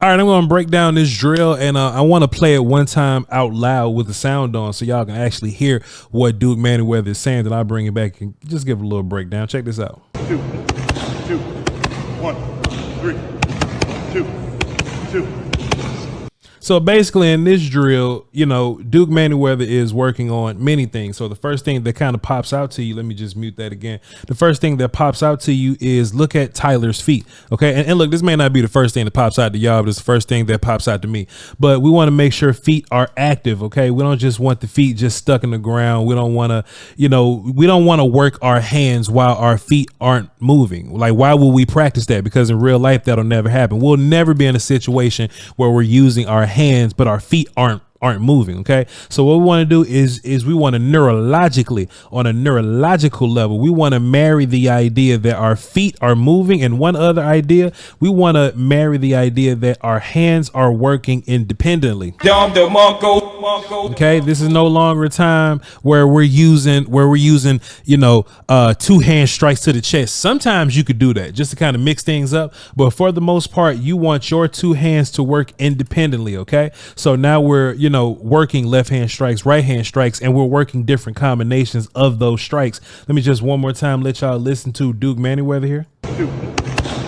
All right, I'm going to break down this drill, and I want to play it one time out loud with the sound on so y'all can actually hear what Duke Manyweather is saying. Then I'll bring it back and just give it a little breakdown. Check this out. 2, 2, 1, 3, 2, 2. So basically in this drill, you know, Duke Manyweather is working on many things. So the first thing that kind of pops out to you, let me just mute that again. The first thing that pops out to you is look at Tyler's feet. Okay. And look, this may not be the first thing that pops out to y'all, but it's the first thing that pops out to me. But we want to make sure feet are active. Okay. We don't just want the feet just stuck in the ground. We don't want to, you know, we don't want to work our hands while our feet aren't moving. Like, why would we practice that? Because in real life, that'll never happen. We'll never be in a situation where we're using our hands, but our feet aren't moving. Okay. So what we want to do is we want to neurologically, on a neurological level, we want to marry the idea that our feet are moving. And one other idea, we want to marry the idea that our hands are working independently. Okay. This is no longer a time where we're using, you know, 2 hand strikes to the chest. Sometimes you could do that just to kind of mix things up. But for the most part, you want your 2 hands to work independently. Okay. So now we're, you know, working left hand strikes, right hand strikes, and we're working different combinations of those strikes. Let me just one more time let y'all listen to Duke Manyweather here. 2,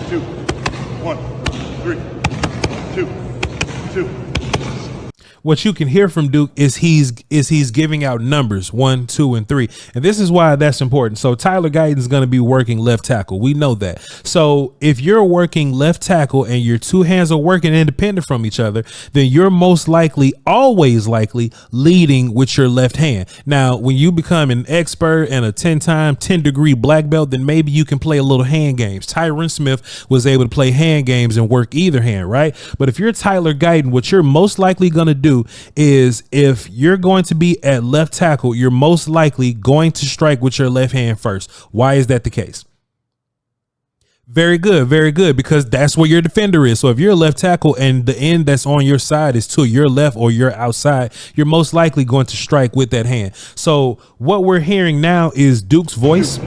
2, 1, 3, 2, 2. What you can hear from Duke is he's giving out numbers 1, 2, and 3. And this is why that's important. So Tyler Guyton is going to be working left tackle. We know that. So if you're working left tackle and your 2 hands are working independent from each other, then you're most likely, always likely, leading with your left hand. Now, when you become an expert and a 10-time 10-degree black belt, then maybe you can play a little hand games. Tyron Smith was able to play hand games and work either hand, right? But if you're Tyler Guyton, what you're most likely going to do is, if you're going to be at left tackle, you're most likely going to strike with your left hand first. Why is that the case? Very good, because that's where your defender is. So if you're a left tackle and the end that's on your side is to your left or your outside, you're most likely going to strike with that hand. So what we're hearing now is Duke's voice. 2,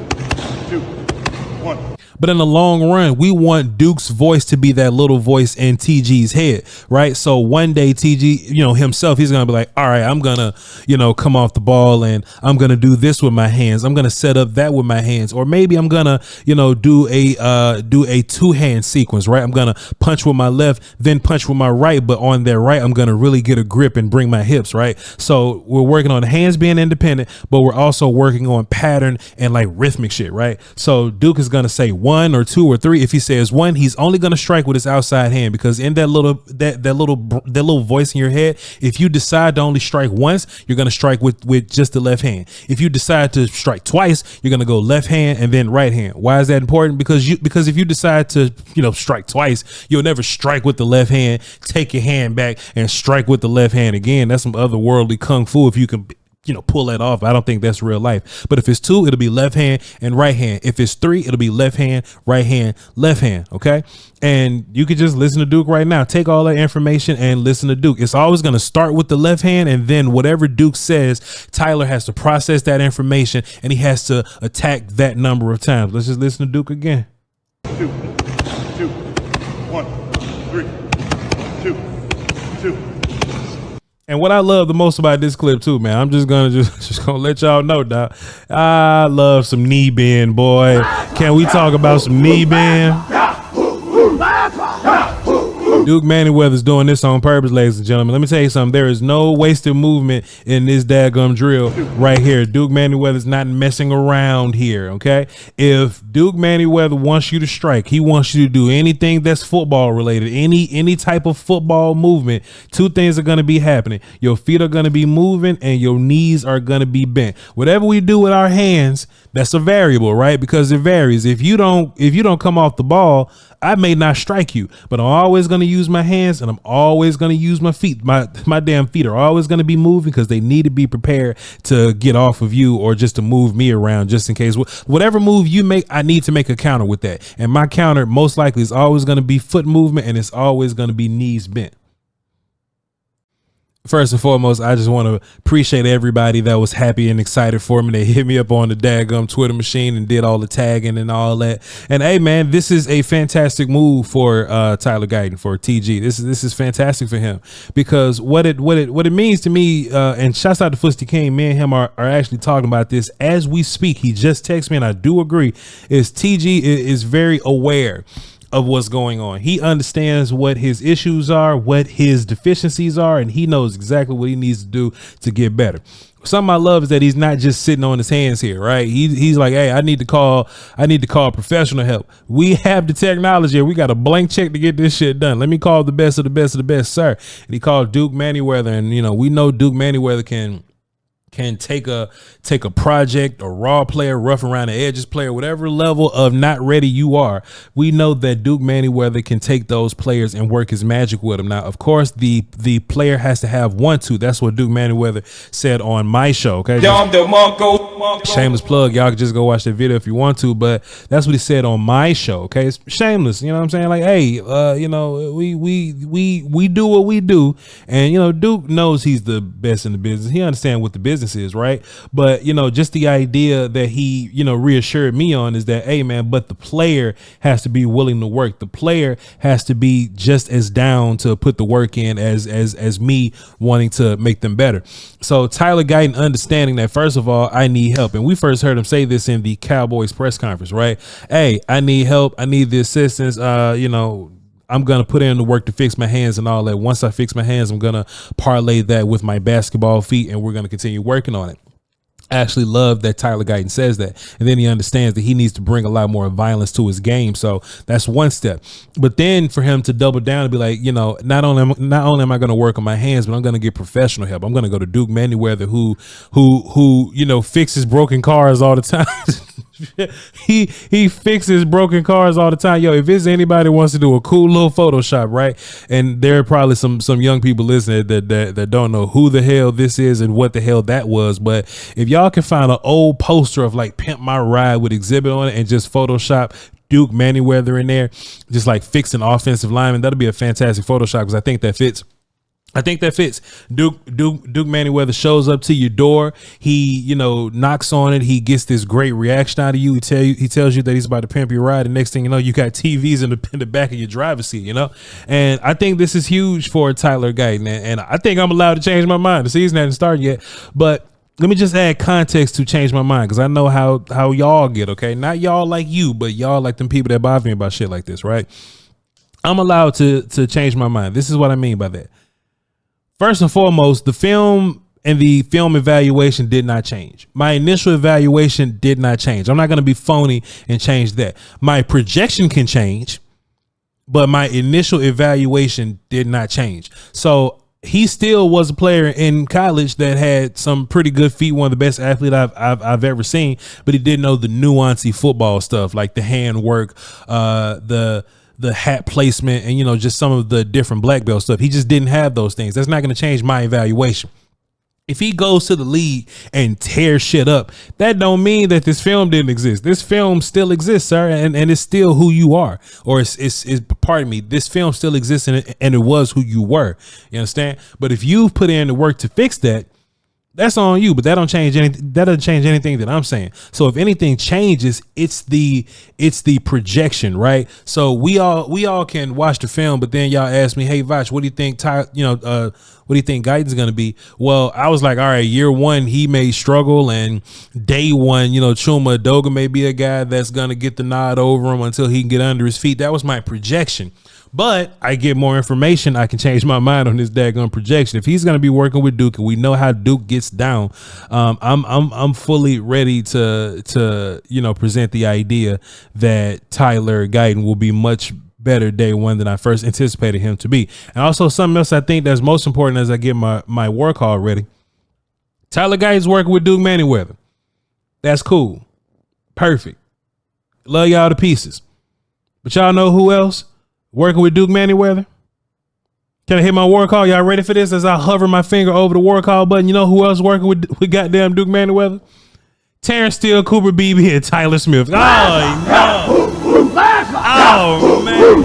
1. But in the long run, we want Duke's voice to be that little voice in TG's head, right? So one day TG, you know, himself, he's going to be like, all right, I'm going to, you know, come off the ball and I'm going to do this with my hands. I'm going to set up that with my hands. Or maybe I'm going to, you know, do a 2-hand sequence, right? I'm going to punch with my left, then punch with my right. But on that right, I'm going to really get a grip and bring my hips, right? So we're working on the hands being independent, but we're also working on pattern and like rhythmic shit, right? So Duke is going to say 1 or 2 or 3. If he says 1, he's only going to strike with his outside hand, because in that little voice in your head, if you decide to only strike once, you're going to strike with just the left hand. If you decide to strike twice, you're going to go left hand and then right hand. Why is that important? Because if you decide to, you know, strike twice, you'll never strike with the left hand, take your hand back and strike with the left hand again. That's some otherworldly kung fu if you can, you know, pull that off. I don't think that's real life. But if it's 2, it'll be left hand and right hand. If it's 3, it'll be left hand, right hand, left hand. Okay. And you could just listen to Duke right now. Take all that information and listen to Duke. It's always going to start with the left hand, and then whatever Duke says, Tyler has to process that information and he has to attack that number of times. Let's just listen to Duke again. 2, 2, 1, 3, 2, 2. And what I love the most about this clip too, man, I'm just gonna let y'all know, dog, I love some knee bend, boy. Can we talk about some knee bend? Duke Manyweather's doing this on purpose, ladies and gentlemen. Let me tell you something. There is no wasted movement in this daggum drill right here. Duke Manyweather's not messing around here, okay? If Duke Manyweather wants you to strike, he wants you to do anything that's football related, any type of football movement, 2 things are going to be happening. Your feet are going to be moving and your knees are going to be bent. Whatever we do with our hands, that's a variable, right? Because it varies. If you don't come off the ball, I may not strike you, but I'm always going to use my hands and I'm always going to use my feet. My damn feet are always going to be moving because they need to be prepared to get off of you or just to move me around just in case. Whatever move you make, I need to make a counter with that. And my counter most likely is always going to be foot movement, and it's always going to be knees bent. First and foremost, I just want to appreciate everybody that was happy and excited for me. They hit me up on the daggum Twitter machine and did all the tagging and all that. And hey, man, this is a fantastic move for Tyler Guyton, for TG. This is fantastic for him, because what it means to me. And shouts out to Fusty King. Me and him are actually talking about this as we speak. He just texted me, and I do agree. Is TG is very aware of what's going on. He understands what his issues are, what his deficiencies are, and he knows exactly what he needs to do to get better. Something I love is that he's not just sitting on his hands here, right? He's like, hey, I need to call professional help. We have the technology. We got a blank check to get this shit done. Let me call the best of the best of the best, sir. And he called Duke Manyweather, and we know Duke Manyweather can take a project, a raw player, rough around the edges player, whatever level of not ready you are. We know that Duke Manyweather can take those players and work his magic with them. Now, of course, the player has to have want to. That's what Duke Manyweather said on my show. Okay, shameless plug. Y'all can just go watch that video if you want to, but that's what he said on my show. Okay, it's shameless. You know what I'm saying? Like, hey, we do what we do, and Duke knows he's the best in the business. He understands what the business is, right? But just the idea that he reassured me on is that, hey man, but the player has to be willing to work. The player has to be just as down to put the work in as me wanting to make them better. So Tyler Guyton understanding that, first of all, I need help, and we first heard him say this in the Cowboys press conference, right? Hey, I need help, I need the assistance. I'm going to put in the work to fix my hands and all that. Once I fix my hands, I'm going to parlay that with my basketball feet, and we're going to continue working on it. I actually love that Tyler Guyton says that. And then he understands that he needs to bring a lot more violence to his game. So that's one step. But then for him to double down and be like, not only am I going to work on my hands, but I'm going to get professional help. I'm going to go to Duke Manyweather, who fixes broken cars all the time. he fixes broken cars all the time. Yo, if it's anybody who wants to do a cool little Photoshop, right? And there are probably some young people listening that don't know who the hell this is and what the hell that was. But if y'all can find an old poster of like Pimp My Ride with Exhibit on it and just Photoshop Duke Manyweather in there, just like fixing offensive lineman, that'll be a fantastic Photoshop, because I think that fits. Duke Manyweather shows up to your door. He, knocks on it. He gets this great reaction out of you. He tells you that he's about to pimp your ride. And next thing you know, you got TVs in the back of your driver's seat, And I think this is huge for Tyler Guyton. And I think I'm allowed to change my mind. The season hasn't started yet, but let me just add context to change my mind, because I know how y'all get, okay? Not y'all like you, but y'all like them people that bother me about shit like this, right? I'm allowed to change my mind. This is what I mean by that. First and foremost, the film and the film evaluation did not change. My initial evaluation did not change. I'm not going to be phony and change that. My projection can change, but my initial evaluation did not change. So he still was a player in college that had some pretty good feet, one of the best athletes I've ever seen, but he didn't know the nuancy football stuff, like the hand work, the hat placement, and just some of the different black belt stuff. He just didn't have those things. That's not going to change my evaluation. If he goes to the league and tears shit up, that don't mean that this film didn't exist. This film still exists, sir, and it's still who you are. Or it's pardon me, this film still exists, and it was who you were. You understand? But if you put in the work to fix that, that's on you, but that doesn't change anything that I'm saying. So if anything changes, it's the projection, right? So we all can watch the film, but then y'all ask me, hey Voch, what do you think what do you think Guyton's gonna be? Well, I was like, all right, year one he may struggle, and day one, Chuma Edoga may be a guy that's gonna get the nod over him until he can get under his feet. That was my projection. But I get more information, I can change my mind on this daggone projection. If he's going to be working with Duke, and we know how Duke gets down, I'm fully ready to present the idea that Tyler Guyton will be much better day one than I first anticipated him to be. And also something else I think that's most important as I get my work hall ready. Tyler Guyton's working with Duke Manyweather. That's cool. Perfect. Love y'all to pieces. But y'all know who else working with Duke Manyweather? Can I hit my war call? Y'all ready for this? As I hover my finger over the war call button, you know who else working with goddamn Duke Manyweather? Terrence Steele, Cooper Beebe, and Tyler Smith. Oh, no. Oh, man.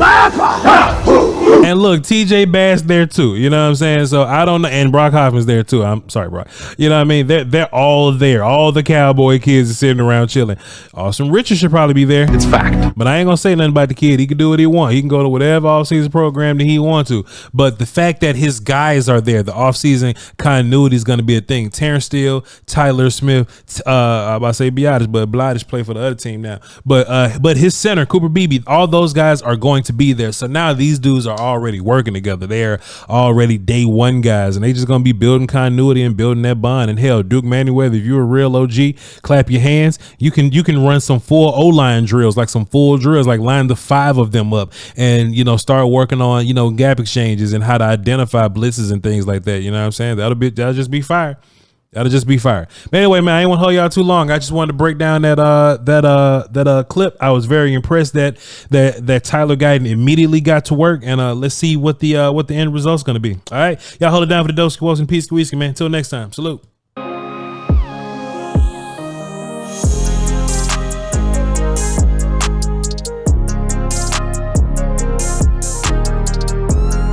And look, TJ Bass there too. You know what I'm saying? So I don't know. And Brock Hoffman's there too. I'm sorry, Brock. You know what I mean? They're all there. All the Cowboy kids are sitting around chilling. Austin Richards should probably be there. It's fact. But I ain't gonna say nothing about the kid. He can do what he want. He can go to whatever offseason program that he wants to. But the fact that his guys are there, the offseason continuity is gonna be a thing. Terrence Steele, Tyler Smith, I'm about to say Biotis, but Biotis play for the other team now. But his center, Cooper Beebe, all those guys are going to be there. So now these dudes are already working together. They're already day one guys, and they just gonna be building continuity and building that bond. And hell, Duke Manyweather, if you're a real OG, clap your hands. You can run some full O-line drills, like some full drills, like line the 5 of them up, and start working on gap exchanges and how to identify blitzes and things like that. You know what I'm saying? That'll just be fire. That'll just be fire. But anyway, man, I ain't want to hold y'all too long. I just wanted to break down that clip. I was very impressed that Tyler Guyton immediately got to work, and let's see what the end result's gonna be. All right, y'all hold it down for the Doski Walks and Peace, man. Until next time, salute.